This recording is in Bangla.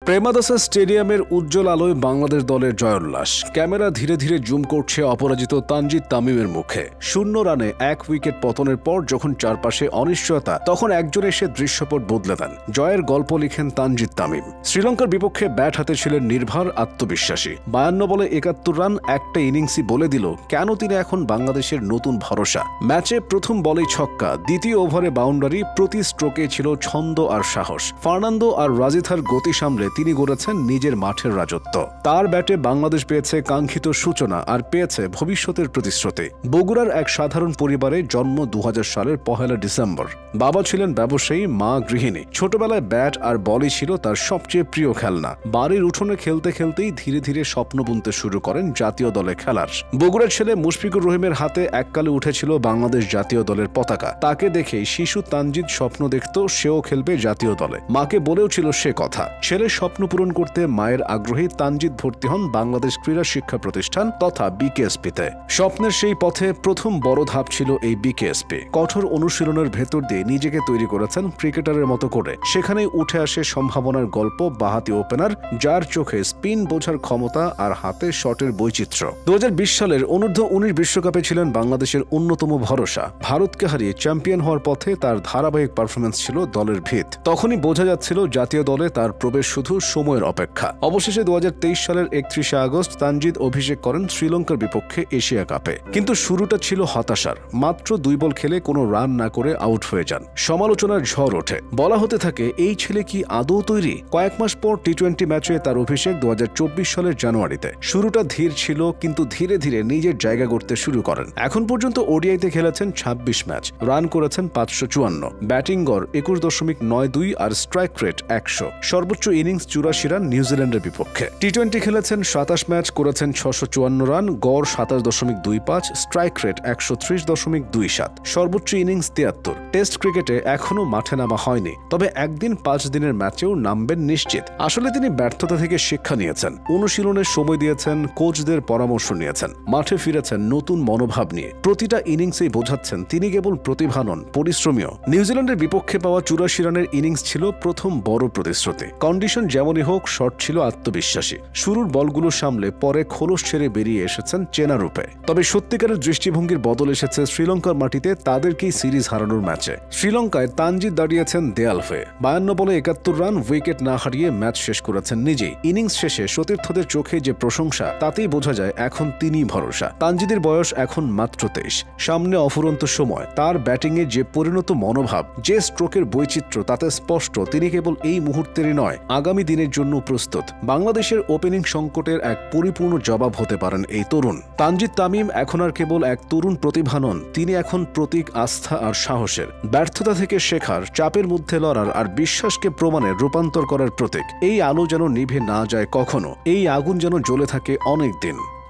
প্রেমাদাসা স্টেডিয়ামের উজ্জ্বল আলোয় বাংলাদেশ দলের জয়োল্লাস। ক্যামেরা ধীরে ধীরে জুম করছে অপরাজিত তানজিদ তামিমের মুখে। 0 রানে 1 উইকেট পতনের পর যখন চারপাশে অনিশ্চয়তা, তখন একজন এসে দৃশ্যপট বদলে দেন। জয়ের গল্প লিখেন তানজিদ তামিম। শ্রীলঙ্কার বিপক্ষে ব্যাট হাতে ছিলেন নির্ভর, আত্মবিশ্বাসী। 52 বলে 71 রান, একটা ইনিংসই বলে দিল কেন তিনি এখন বাংলাদেশের নতুন ভরসা। ম্যাচে প্রথম বলেই ছক্কা, দ্বিতীয় ওভারে বাউন্ডারি, প্রতি স্ট্রোকে ছিল ছন্দ আর সাহস। ফার্নান্দো আর রাজিথার গতি সামলে তিনি গড়েছেন নিজের মাঠের রাজত্ব। তার ব্যাটে বাংলাদেশ পেয়েছে কাঙ্ক্ষিত সূচনা আর পেয়েছে ভবিষ্যতের প্রতিশ্রুতি। বগুড়ার এক সাধারণ পরিবারে জন্ম 2000 সালের 1 ডিসেম্বর। বাবা ছিলেন ব্যবসায়ী, মা গৃহিণী। ছোটবেলায় ব্যাট আর বলই ছিল তার সবচেয়ে প্রিয় খেলনা। বাড়ির উঠোনে খেলতে খেলতেই ধীরে ধীরে স্বপ্ন বুনতে শুরু করেন জাতীয় দলে খেলার। বগুড়ার ছেলে মুশফিকুর রহিমের হাতে এককালে উঠেছিল বাংলাদেশ জাতীয় দলের পতাকা। তাকে দেখেই শিশু তানজিদ স্বপ্ন দেখত সেও খেলবে জাতীয় দলে। মাকে বলেও ছিল সে কথা। ছেলের স্বপ্ন পূরণ করতে মায়ের আগ্রহে তানজিদ ভর্তি হন বাংলাদেশ ক্রীড়া শিক্ষা প্রতিষ্ঠান তথা বিকেএসপিতে। স্বপ্নের সেই পথে প্রথম বড় ধাপ ছিল এই বিকেএসপি। কঠোর অনুশীলনের ভেতর দিয়ে নিজেকে তৈরি করেছেন ক্রিকেটারের মতো করে। সেখানেই উঠে আসে সম্ভাবনার গল্প বাঁহাতি ওপেনার, যার চোখে স্পিন বোঝার ক্ষমতা আর হাতে শটের বৈচিত্র্য। 2020 সালের অনূর্ধ্ব-19 বিশ্বকাপে ছিলেন বাংলাদেশের অন্যতম ভরসা। ভারতকে হারিয়ে চ্যাম্পিয়ন হওয়ার পথে তার ধারাবাহিক পারফরমেন্স ছিল দলের ভিত। তখনই বোঝা যাচ্ছিল জাতীয় দলে তার প্রবেশ শুধু সময়ের অপেক্ষা। অবশেষে 2023 সালের 31 আগস্ট তানজিদ অভিষেক করেন শ্রীলঙ্কার বিপক্ষে এশিয়া কাপে। কিন্তু শুরুটা ছিল হতাশার। মাত্র 2 বল খেলে কোনো রান না করে আউট হয়ে যান। সমালোচনার ঝড় ওঠে। বলা হতে থাকে এই ছেলে কি আদৌ তৈরি। কয়েক মাস পর টি-20 ম্যাচে তার অভিষেক 2024 সালের জানুয়ারিতে। শুরুটা ধীর ছিল, কিন্তু ধীরে ধীরে নিজের জায়গা করতে শুরু করেন। এখন পর্যন্ত ওডিআইতে খেলেছেন 26 ম্যাচ, রান করেছেন 554, ব্যাটিং গড় 21.92 আর স্ট্রাইক রেট 100। সর্বোচ্চ ইনিংস 84 রান নিউজিল্যান্ডের বিপক্ষে। টি-20 খেলেছেন 27 ম্যাচ, করেছেন 654 রান, গড় 27.25, স্ট্রাইক রেট 130.27, সর্বোচ্চ ইনিংস 73। টেস্ট ক্রিকেটে এখনও মাঠে নামা হয়নি, তবে একদিন 5 দিনের ম্যাচেও নামবেন নিশ্চিত। আসলে তিনি ব্যর্থতা থেকে শিক্ষা নিয়েছেন, অনুশীলনের সময় দিয়েছেন, কোচদের পরামর্শ নিয়েছেন, মাঠে ফিরেছেন নতুন মনোভাব নিয়ে। প্রতিটা ইনিংসেই বোঝাচ্ছেন তিনি কেবল প্রতিভা নন, পরিশ্রমীও। নিউজিল্যান্ডের বিপক্ষে পাওয়া 84 রানের ইনিংস ছিল প্রথম বড় প্রতিশ্রুতি। কন্ডিশন যেমনই হোক, শট ছিল আত্মবিশ্বাসী। শুরুর বলগুলো সামলে পরে খোলস ছেড়ে বেরিয়ে এসেছেন চেনা রূপে। তবে সত্যিকারের দৃষ্টিভঙ্গির বদল এসেছে শ্রীলঙ্কার মাটিতে তাদেরকেই সিরিজ হারানোর ম্যাচে। শ্রীলঙ্কায় তানজিদ দাঁড়িয়েছেন দেয়াল হয়ে। 52 বলে 71 রান, উইকেট না হারিয়ে ম্যাচ শেষ করেছেন নিজেই। ইনিংস শেষে সতীর্থদের চোখে যে প্রশংসা, তাতেই বোঝা যায় এখন তিনিই ভরসা। তানজিদের বয়স এখন মাত্র 23। সামনে অফুরন্ত সময়। তার ব্যাটিংয়ে যে পরিণত মনোভাব, যে স্ট্রোকের বৈচিত্র্য, তাতে স্পষ্ট তিনি কেবল এই মুহূর্তেরই নয়, আগামী দিনের জন্য প্রস্তুত। বাংলাদেশের ওপেনিং সংকটের এক পরিপূর্ণ জবাব হতে পারেন এই তরুণ। তানজিদ তামিম এখন আর কেবল এক তরুণ প্রতিভা নন, তিনি এখন প্রতীক আস্থা আর সাহসের। ব্যর্থতা থেকে শেখার, চাপের মধ্যে লড়ার আর বিশ্বাসকে প্রমাণে রূপান্তর করার প্রতীক। এই আলো যেন নিভে না যায় কখনো, এই আগুন যেন জ্বলে থাকে অনেক দিন।